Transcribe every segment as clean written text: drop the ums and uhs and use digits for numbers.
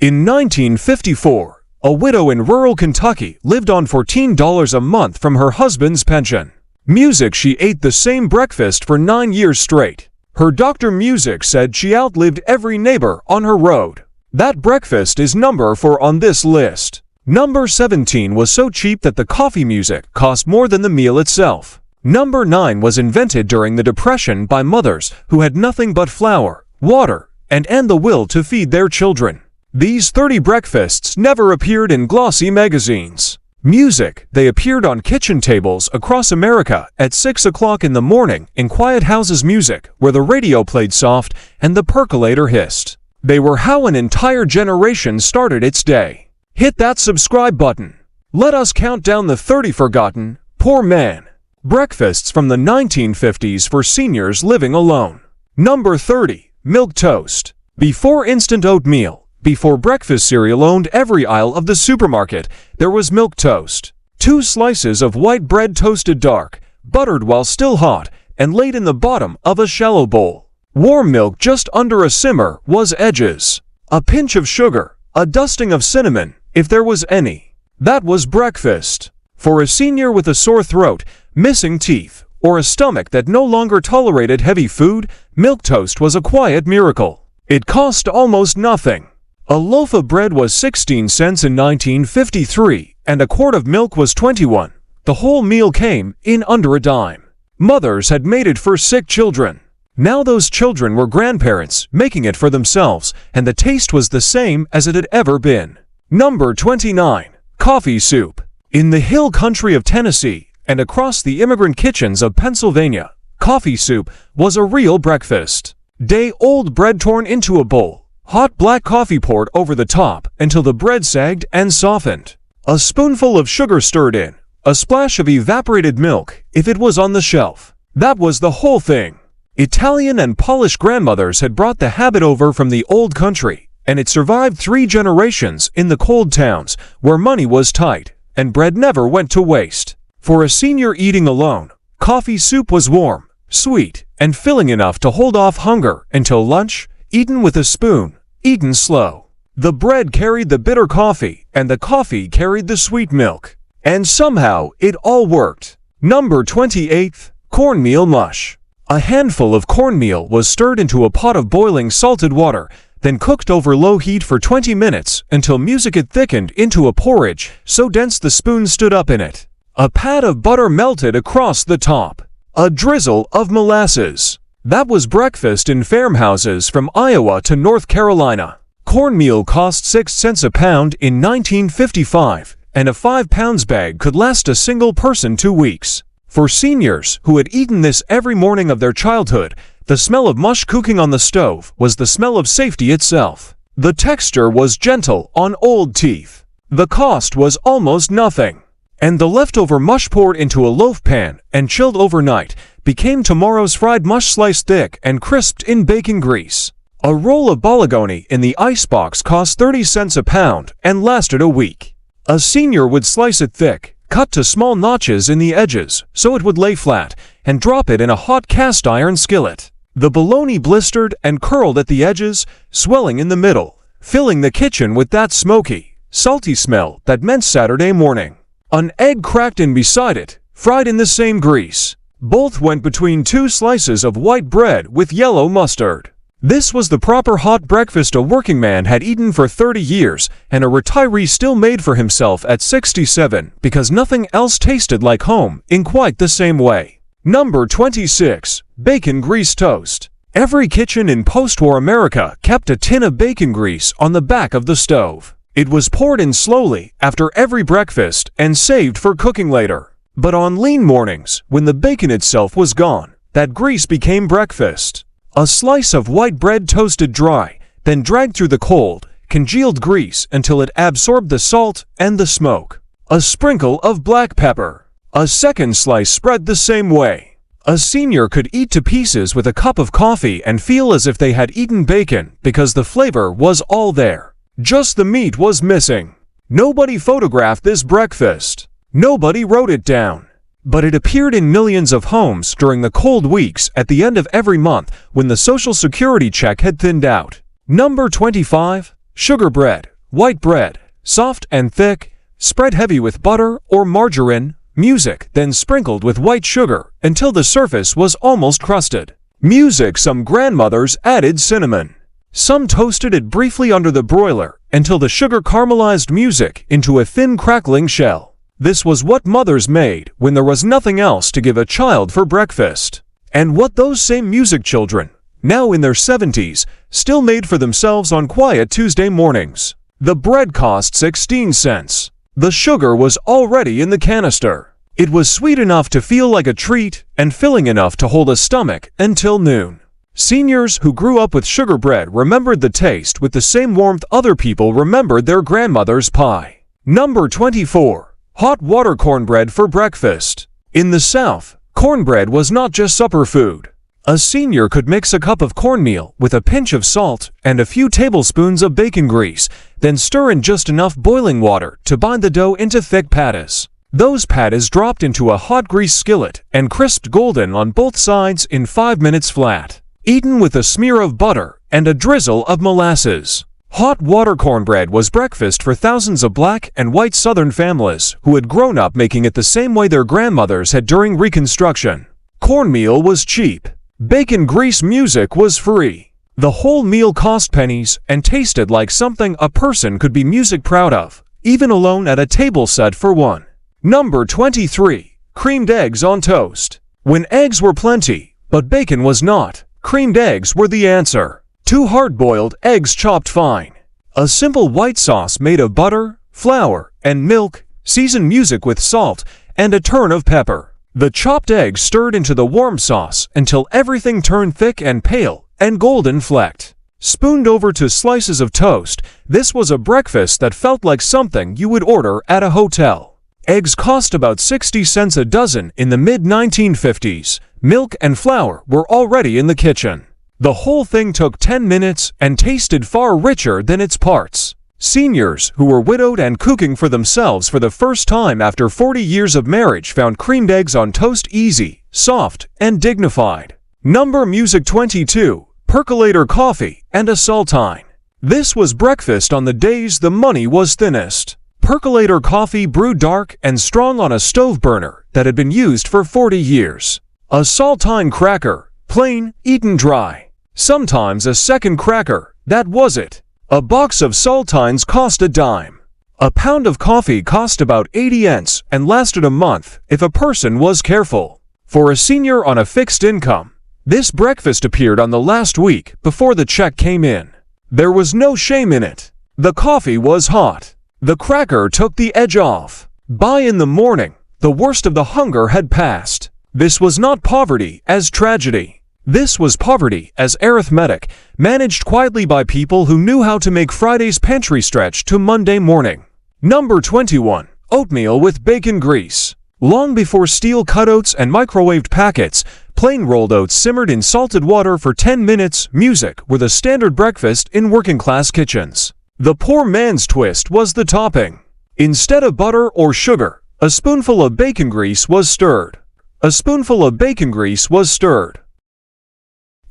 In 1954, a widow in rural Kentucky lived on $14 a month from her husband's pension. Music she ate the same breakfast for 9 years straight. Her Dr. Music said she outlived every neighbor on her road. That breakfast is number 4 on this list. Number 17 was so cheap that the coffee music cost more than the meal itself. Number 9 was invented during the Depression by mothers who had nothing but flour, water, and the will to feed their children. These 30 breakfasts never appeared in glossy magazines. Music, they appeared on kitchen tables across America at 6 o'clock in the morning in quiet houses. Music, where the radio played soft and the percolator hissed. They were how an entire generation started its day. Hit that subscribe button. Let us count down the 30 forgotten, poor man, breakfasts from the 1950s for seniors living alone. Number 30, milk toast. Before instant oatmeal, before breakfast cereal owned every aisle of the supermarket, there was milk toast. 2 slices of white bread toasted dark, buttered while still hot, and laid in the bottom of a shallow bowl. Warm milk just under a simmer was edges. A pinch of sugar, a dusting of cinnamon, if there was any. That was breakfast. For a senior with a sore throat, missing teeth, or a stomach that no longer tolerated heavy food, milk toast was a quiet miracle. It cost almost nothing. A loaf of bread was 16 cents in 1953, and a quart of milk was 21. The whole meal came in under a dime. Mothers had made it for sick children. Now those children were grandparents, making it for themselves, and the taste was the same as it had ever been. Number 29. Coffee soup. In the hill country of Tennessee, and across the immigrant kitchens of Pennsylvania, coffee soup was a real breakfast. Day-old bread torn into a bowl. Hot black coffee poured over the top until the bread sagged and softened. A spoonful of sugar stirred in. A splash of evaporated milk, if it was on the shelf. That was the whole thing. Italian and Polish grandmothers had brought the habit over from the old country, and it survived 3 generations in the cold towns where money was tight and bread never went to waste. For a senior eating alone, coffee soup was warm, sweet, and filling enough to hold off hunger until lunch, eaten with a spoon. Eaten slow. The bread carried the bitter coffee, and the coffee carried the sweet milk. And somehow, it all worked. Number 28. Cornmeal mush. A handful of cornmeal was stirred into a pot of boiling salted water, then cooked over low heat for 20 minutes until music had thickened into a porridge so dense the spoon stood up in it. A pat of butter melted across the top. A drizzle of molasses. That was breakfast in farmhouses from Iowa to North Carolina. Cornmeal cost 6 cents a pound in 1955, and a 5 pounds bag could last a single person 2 weeks. For seniors who had eaten this every morning of their childhood, the smell of mush cooking on the stove was the smell of safety itself. The texture was gentle on old teeth. The cost was almost nothing. And the leftover mush poured into a loaf pan and chilled overnight became tomorrow's fried mush sliced thick and crisped in bacon grease. A roll of bologna in the icebox cost 30 cents a pound and lasted a week. A senior would slice it thick, cut to small notches in the edges so it would lay flat, and drop it in a hot cast iron skillet. The bologna blistered and curled at the edges, swelling in the middle, filling the kitchen with that smoky, salty smell that meant Saturday morning. An egg cracked in beside it, fried in the same grease. Both went between 2 slices of white bread with yellow mustard. This was the proper hot breakfast a working man had eaten for 30 years, and a retiree still made for himself at 67 because nothing else tasted like home in quite the same way. Number 26. Bacon grease toast. Every kitchen in post-war America kept a tin of bacon grease on the back of the stove. It was poured in slowly after every breakfast and saved for cooking later. But on lean mornings, when the bacon itself was gone, that grease became breakfast. A slice of white bread toasted dry, then dragged through the cold, congealed grease until it absorbed the salt and the smoke. A sprinkle of black pepper. A second slice spread the same way. A senior could eat to pieces with a cup of coffee and feel as if they had eaten bacon because the flavor was all there. Just the meat was missing. Nobody photographed this breakfast. Nobody wrote it down. But it appeared in millions of homes during the cold weeks at the end of every month when the Social Security check had thinned out. Number 25. sugar bread, white bread, soft and thick, spread heavy with butter or margarine, music, then sprinkled with white sugar until the surface was almost crusted. Music. Some grandmothers added cinnamon. Some toasted it briefly under the broiler until the sugar caramelized music into a thin crackling shell. This was what mothers made when there was nothing else to give a child for breakfast. And what those same music children, now in their 70s, still made for themselves on quiet Tuesday mornings. The bread cost 16 cents. The sugar was already in the canister. It was sweet enough to feel like a treat and filling enough to hold a stomach until noon. Seniors who grew up with sugar bread remembered the taste with the same warmth other people remembered their grandmother's pie. Number 24. Hot water cornbread for breakfast. In the South, cornbread was not just supper food. A senior could mix a cup of cornmeal with a pinch of salt and a few tablespoons of bacon grease, then stir in just enough boiling water to bind the dough into thick patties. Those patties dropped into a hot grease skillet and crisped golden on both sides in 5 minutes flat. Eaten with a smear of butter and a drizzle of molasses. Hot water cornbread was breakfast for thousands of black and white Southern families who had grown up making it the same way their grandmothers had during Reconstruction. Cornmeal was cheap. Bacon grease. Music was free. The whole meal cost pennies and tasted like something a person could be music proud of, even alone at a table set for one. Number 23. Creamed eggs on toast. When eggs were plenty, but bacon was not, creamed eggs were the answer. 2 hard-boiled eggs chopped fine. A simple white sauce made of butter, flour, and milk, seasoned music with salt, and a turn of pepper. The chopped eggs stirred into the warm sauce until everything turned thick and pale and golden flecked. Spooned over to slices of toast, this was a breakfast that felt like something you would order at a hotel. Eggs cost about 60 cents a dozen in the mid-1950s. Milk and flour were already in the kitchen. The whole thing took 10 minutes and tasted far richer than its parts. Seniors who were widowed and cooking for themselves for the first time after 40 years of marriage found creamed eggs on toast easy, soft, and dignified. Number music 22. Percolator coffee and a saltine. This was breakfast on the days the money was thinnest. Percolator coffee brewed dark and strong on a stove burner that had been used for 40 years. A saltine cracker, plain, eaten dry. Sometimes a second cracker, that was it. A box of saltines cost a dime. A pound of coffee cost about 80 cents and lasted a month if a person was careful. For a senior on a fixed income, this breakfast appeared on the last week before the check came in. There was no shame in it. The coffee was hot. The cracker took the edge off. By in the morning, the worst of the hunger had passed. This was not poverty as tragedy. This was poverty as arithmetic, managed quietly by people who knew how to make Friday's pantry stretch to Monday morning. Number 21. Oatmeal with bacon grease. Long before steel cutouts and microwaved packets, plain rolled oats simmered in salted water for 10 minutes. Music were the standard breakfast in working-class kitchens. The poor man's twist was the topping. Instead of butter or sugar, a spoonful of bacon grease was stirred. A spoonful of bacon grease was stirred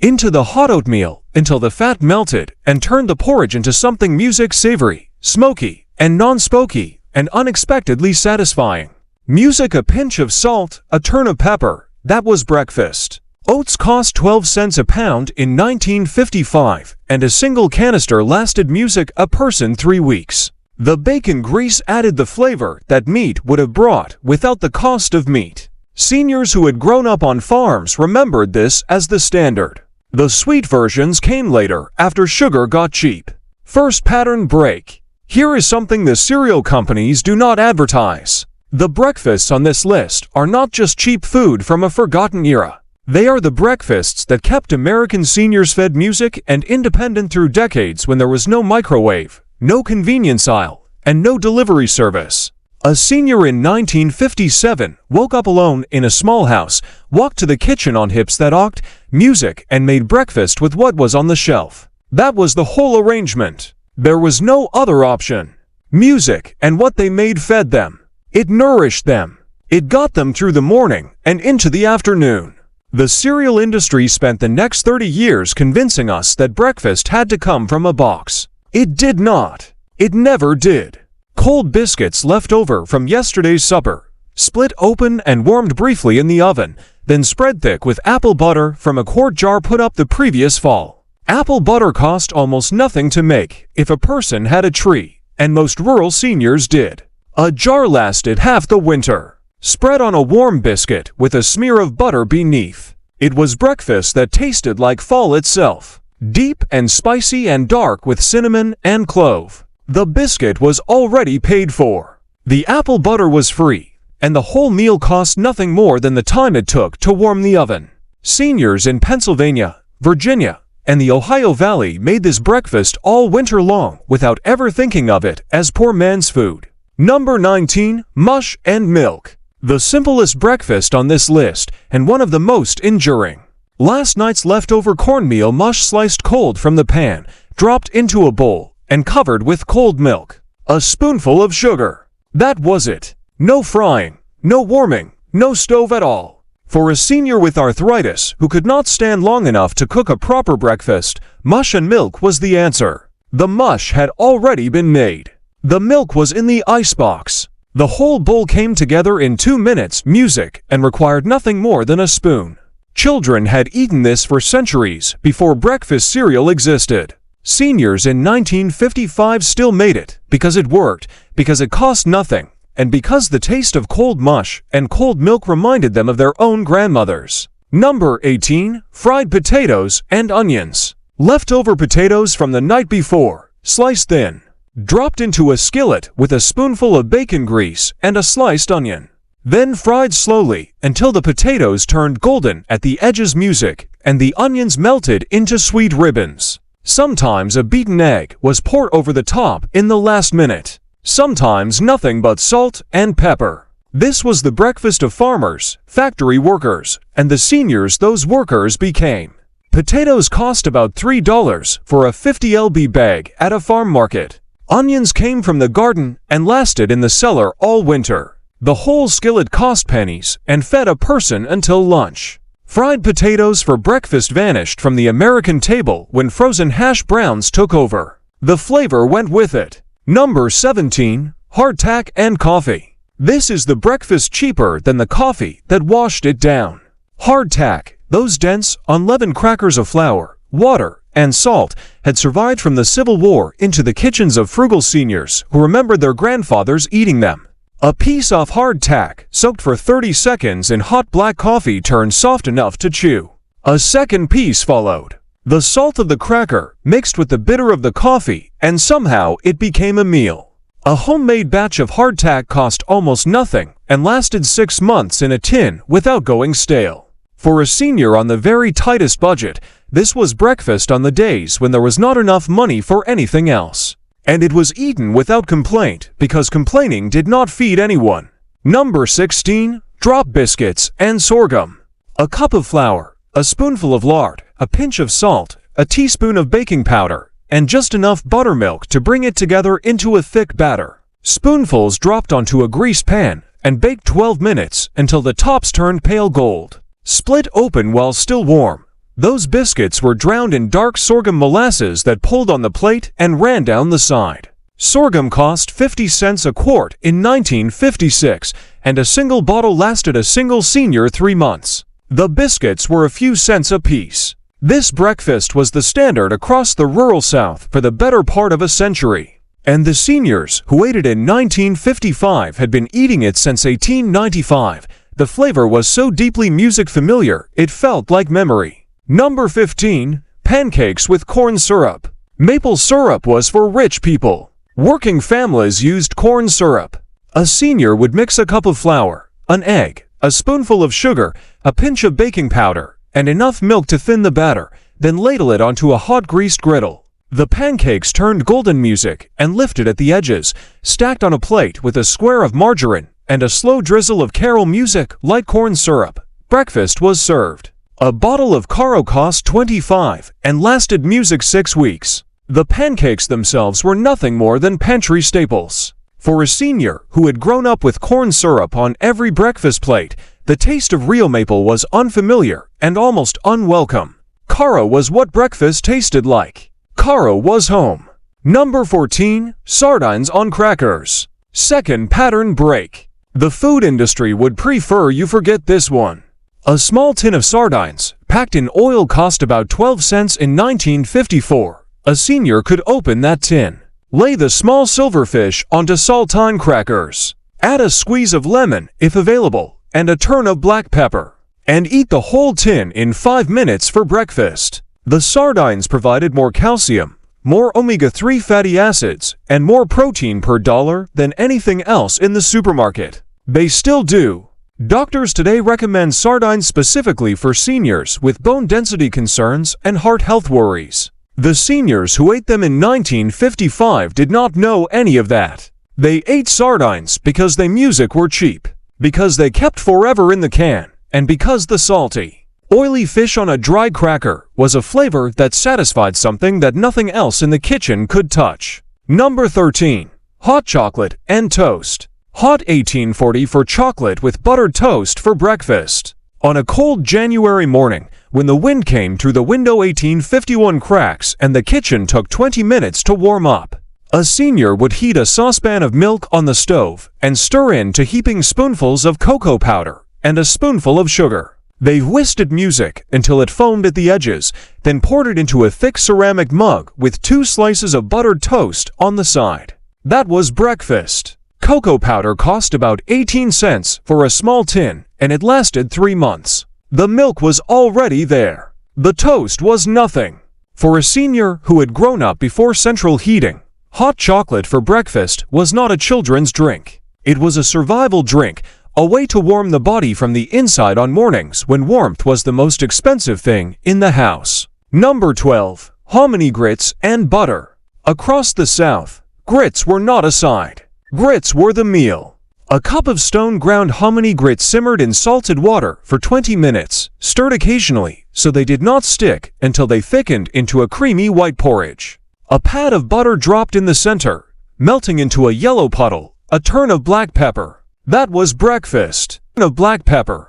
into the hot oatmeal until the fat melted and turned the porridge into something music savory, smoky, and non-smoky, and unexpectedly satisfying. Music. A pinch of salt, a turn of pepper, that was breakfast. Oats cost 12 cents a pound in 1955, and a single canister lasted music a person 3 weeks. The bacon grease added the flavor that meat would have brought without the cost of meat. Seniors who had grown up on farms remembered this as the standard. The sweet versions came later after sugar got cheap. First pattern break. Here is something the cereal companies do not advertise. The breakfasts on this list are not just cheap food from a forgotten era. They are the breakfasts that kept American seniors fed music and independent through decades when there was no microwave, no convenience aisle, and no delivery service. A senior in 1957 woke up alone in a small house, walked to the kitchen on hips that awked, music, and made breakfast with what was on the shelf. That was the whole arrangement. There was no other option. Music and what they made fed them. It nourished them. It got them through the morning and into the afternoon. The cereal industry spent the next 30 years convincing us that breakfast had to come from a box. It did not. It never did. Cold biscuits left over from yesterday's supper, split open and warmed briefly in the oven, then spread thick with apple butter from a quart jar put up the previous fall. Apple butter cost almost nothing to make if a person had a tree, and most rural seniors did. A jar lasted half the winter. Spread on a warm biscuit with a smear of butter beneath. It was breakfast that tasted like fall itself, deep and spicy and dark with cinnamon and clove. The biscuit was already paid for. The apple butter was free, and the whole meal cost nothing more than the time it took to warm the oven. Seniors in Pennsylvania, Virginia, and the Ohio Valley made this breakfast all winter long without ever thinking of it as poor man's food. Number 19. Mush and milk. The simplest breakfast on this list, and one of the most enduring. Last night's leftover cornmeal mush sliced cold from the pan, dropped into a bowl, and covered with cold milk. A spoonful of sugar. That was it. No frying, no warming, no stove at all. For a senior with arthritis who could not stand long enough to cook a proper breakfast, mush and milk was the answer. The mush had already been made. The milk was in the icebox. The whole bowl came together in 2 minutes, music, and required nothing more than a spoon. Children had eaten this for centuries before breakfast cereal existed. Seniors in 1955 still made it because it worked, because it cost nothing, and because the taste of cold mush and cold milk reminded them of their own grandmothers. Number 18. Fried potatoes and onions. Leftover potatoes from the night before, sliced thin, dropped into a skillet with a spoonful of bacon grease and a sliced onion. Then fried slowly until the potatoes turned golden at the edges, music, and the onions melted into sweet ribbons. Sometimes a beaten egg was poured over the top in the last minute. Sometimes nothing but salt and pepper. This was the breakfast of farmers, factory workers, and the seniors those workers became. Potatoes cost about $3 for a 50 lb bag at a farm market. Onions came from the garden and lasted in the cellar all winter. The whole skillet cost pennies and fed a person until lunch. Fried potatoes for breakfast vanished from the American table when frozen hash browns took over. The flavor went with it. Number 17. Hardtack and coffee. This is the breakfast cheaper than the coffee that washed it down. Hardtack, those dense, unleavened crackers of flour, water, and salt, had survived from the Civil War into the kitchens of frugal seniors who remembered their grandfathers eating them. A piece of hardtack soaked for 30 seconds in hot black coffee turned soft enough to chew. A second piece followed. The salt of the cracker mixed with the bitter of the coffee, and somehow it became a meal. A homemade batch of hardtack cost almost nothing and lasted 6 months in a tin without going stale. For a senior on the very tightest budget, this was breakfast on the days when there was not enough money for anything else. And it was eaten without complaint because complaining did not feed anyone. Number 16. Drop biscuits and sorghum. A cup of flour, a spoonful of lard, a pinch of salt, a teaspoon of baking powder, and just enough buttermilk to bring it together into a thick batter. Spoonfuls dropped onto a greased pan and baked 12 minutes until the tops turned pale gold. Split open while still warm. Those biscuits were drowned in dark sorghum molasses that pulled on the plate and ran down the side. Sorghum cost 50 cents a quart in 1956, and a single bottle lasted a single senior 3 months. The biscuits were a few cents apiece. This breakfast was the standard across the rural South for the better part of a century, and the seniors who ate it in 1955 had been eating it since 1895. The flavor was so deeply music familiar, it felt like memory. Number 15. Pancakes with corn syrup. Maple syrup was for rich people. Working families used corn syrup. A senior would mix a cup of flour, an egg, a spoonful of sugar, a pinch of baking powder, and enough milk to thin the batter, then ladle it onto a hot greased griddle. The pancakes turned golden music and lifted at the edges, stacked on a plate with a square of margarine and a slow drizzle of carol music like corn syrup. Breakfast was served. A bottle of Caro cost $25 and lasted music 6 weeks. The pancakes themselves were nothing more than pantry staples. For a senior who had grown up with corn syrup on every breakfast plate, the taste of real maple was unfamiliar and almost unwelcome. Caro was what breakfast tasted like. Caro was home. Number 14. Sardines on crackers. Second pattern break. The food industry would prefer you forget this one. A small tin of sardines, packed in oil, cost about 12 cents in 1954. A senior could open that tin, lay the small silverfish onto saltine crackers, add a squeeze of lemon if available, and a turn of black pepper, and eat the whole tin in 5 minutes for breakfast. The sardines provided more calcium, more omega-3 fatty acids, and more protein per dollar than anything else in the supermarket. They still do. Doctors today recommend sardines specifically for seniors with bone density concerns and heart health worries. The seniors who ate them in 1955 did not know any of that. They ate sardines because they music were cheap, because they kept forever in the can, and because the salty, oily fish on a dry cracker was a flavor that satisfied something that nothing else in the kitchen could touch. Number 13. Hot chocolate and toast. Hot 1840 for chocolate with buttered toast for breakfast. On a cold January morning, when the wind came through the window, 1851 cracks and the kitchen took 20 minutes to warm up, a senior would heat a saucepan of milk on the stove and stir in 2 heaping spoonfuls of cocoa powder and a spoonful of sugar. They whisked music until it foamed at the edges, then poured it into a thick ceramic mug with 2 slices of buttered toast on the side. That was breakfast. Cocoa powder cost about 18 cents for a small tin, and it lasted 3 months. The milk was already there. The toast was nothing. For a senior who had grown up before central heating, hot chocolate for breakfast was not a children's drink. It was a survival drink, a way to warm the body from the inside on mornings when warmth was the most expensive thing in the house. Number 12. Hominy grits and butter. Across the South, grits were not a side. Grits were the meal. A cup of stone ground hominy grits simmered in salted water for 20 minutes, stirred occasionally so they did not stick until they thickened into a creamy white porridge. A pat of butter dropped in the center, melting into a yellow puddle, a turn of black pepper. That was breakfast. Of black pepper.